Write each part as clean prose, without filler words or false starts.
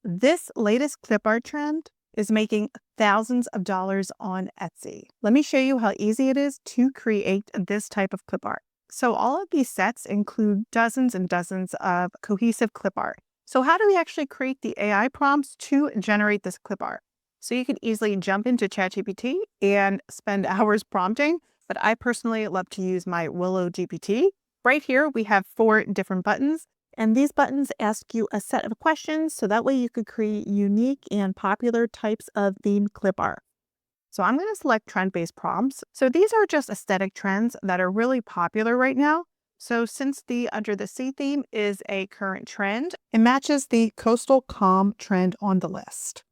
This latest clip art trend is making thousands of dollars on Etsy. Let me show you how easy it is to create this type of clip art. So all of these sets include dozens and dozens of cohesive clip art. So how do we actually create the AI prompts to generate this clip art? So you can easily jump into ChatGPT and spend hours prompting, but I personally love to use my Willow GPT. Right here, we have 4 different buttons. And these buttons ask you a set of questions so that way you could create unique and popular types of themed clip art. So I'm going to select trend-based prompts. So these are just aesthetic trends that are really popular right now. So since the Under the Sea theme is a current trend, it matches the coastal calm trend on the list.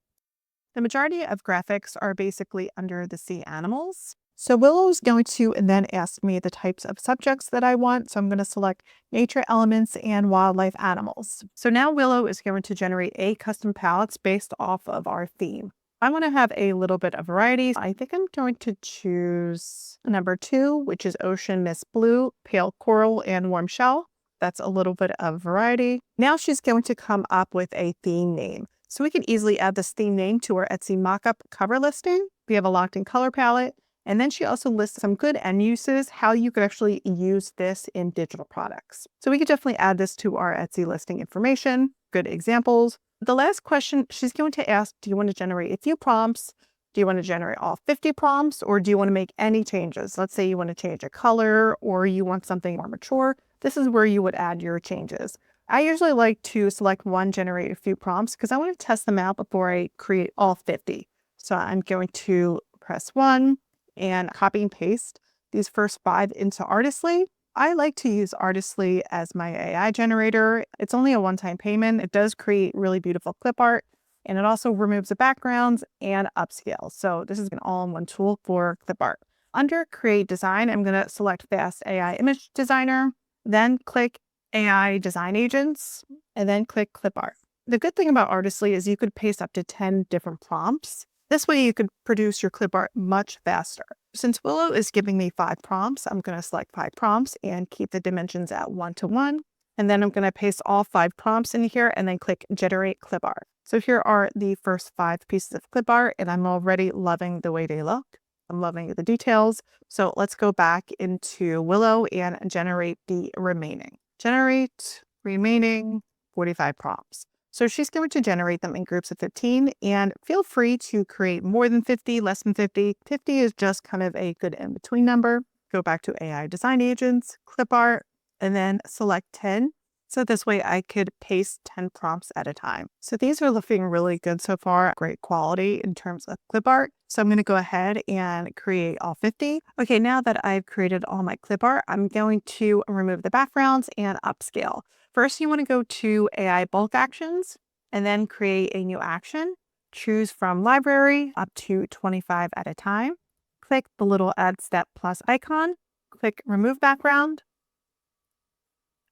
The majority of graphics are basically under the sea animals. So Willow is going to then ask me the types of subjects that I want. So I'm going to select nature elements and wildlife animals. So now Willow is going to generate a custom palettes based off of our theme. I want to have a little bit of variety. I think I'm going to choose number 2, which is ocean mist blue, pale coral, and warm shell. That's a little bit of variety. Now she's going to come up with a theme name. So we can easily add this theme name to our Etsy mockup cover listing. We have a locked-in color palette. And then she also lists some good end uses, how you could actually use this in digital products. So we could definitely add this to our Etsy listing information, good examples. The last question she's going to ask, do you want to generate a few prompts? Do you want to generate all 50 prompts, or do you want to make any changes? Let's say you want to change a color or you want something more mature. This is where you would add your changes. I usually like to select one, generate a few prompts because I want to test them out before I create all 50. So I'm going to press 1 and copy and paste these first 5 into Artistly. I like to use Artistly as my AI generator. It's only a one-time payment. It does create really beautiful clip art, and it also removes the backgrounds and upscale. So this is an all-in-one tool for clip art. Under Create Design, I'm going to select Fast AI Image Designer, then click AI Design Agents, and then click Clip Art. The good thing about Artistly is you could paste up to 10 different prompts. This way you could produce your clip art much faster. Since Willow is giving me 5 prompts, I'm going to select 5 prompts and keep the dimensions at 1:1. And then I'm going to paste all 5 prompts in here and then click Generate Clip Art. So here are the first 5 pieces of clip art, and I'm already loving the way they look. I'm loving the details. So let's go back into Willow and generate the remaining. Generate remaining 45 prompts. So she's going to generate them in groups of 15, and feel free to create more than 50, less than 50. 50 is just kind of a good in-between number. Go back to AI Design Agents, Clip Art, and then select 10. So this way I could paste 10 prompts at a time. So these are looking really good so far. Great quality in terms of clip art. So I'm going to go ahead and create all 50. Okay, now that I've created all my clip art, I'm going to remove the backgrounds and upscale. First, you want to go to AI bulk actions and then create a new action. Choose from library up to 25 at a time. Click the little add step plus icon. Click remove background.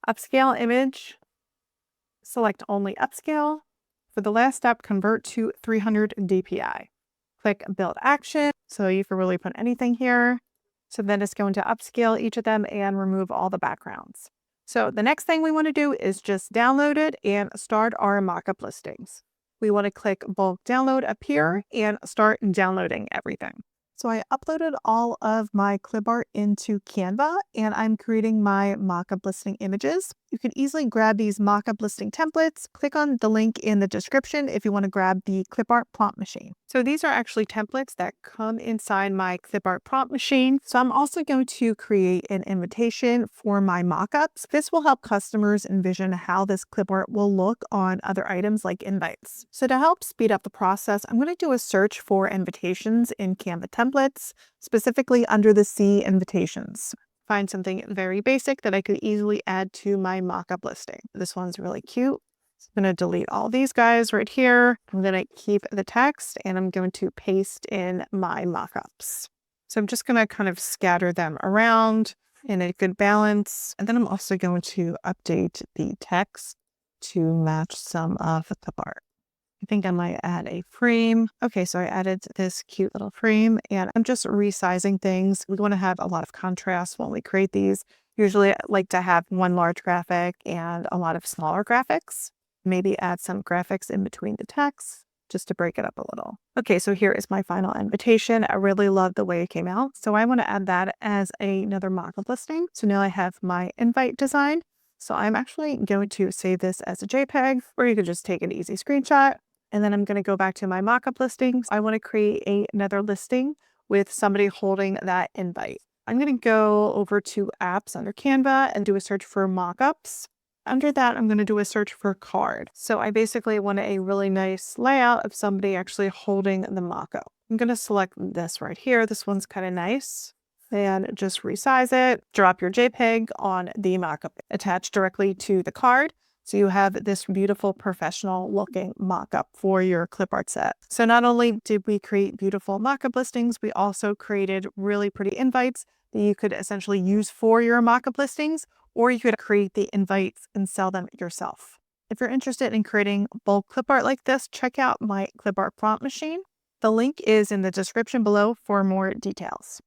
Upscale image. Select only upscale. For the last step, convert to 300 dpi. Click build action. So you can really put anything here. So then it's going to upscale each of them and remove all the backgrounds. So the next thing we want to do is just download it and start our mockup listings. We want to click bulk download up here and start downloading everything. So I uploaded all of my clip art into Canva, and I'm creating my mockup listing images. You can easily grab these mockup listing templates. Click on the link in the description if you want to grab the clip art prompt machine. So these are actually templates that come inside my clip art prompt machine. So I'm also going to create an invitation for my mockups. This will help customers envision how this clip art will look on other items like invites. So to help speed up the process, I'm going to do a search for invitations in Canva templates, specifically under the sea invitations. Find something very basic that I could easily add to my mockup listing. This one's really cute. So I'm going to delete all these guys right here. I'm going to keep the text and I'm going to paste in my mockups. So I'm just going to kind of scatter them around in a good balance. And then I'm also going to update the text to match some of the art. I think I might add a frame. Okay, so I added this cute little frame and I'm just resizing things. We want to have a lot of contrast when we create these. Usually I like to have one large graphic and a lot of smaller graphics. Maybe add some graphics in between the text just to break it up a little. Okay, so here is my final invitation. I really love the way it came out. So I want to add that as another mockup listing. So now I have my invite design. So I'm actually going to save this as a JPEG, or you could just take an easy screenshot. And then I'm going to go back to my mockup listings. I want to create another listing with somebody holding that invite. I'm going to go over to apps under Canva and do a search for mockups. Under that, I'm going to do a search for card. So I basically want a really nice layout of somebody actually holding the mockup. I'm going to select this right here. This one's kind of nice. And just resize it, drop your JPEG on the mockup, attach directly to the card. So you have this beautiful professional looking mockup for your Clipart set. So not only did we create beautiful mockup listings, we also created really pretty invites that you could essentially use for your mockup listings, or you could create the invites and sell them yourself. If you're interested in creating bulk clip art like this, check out my Clipart prompt machine. The link is in the description below for more details.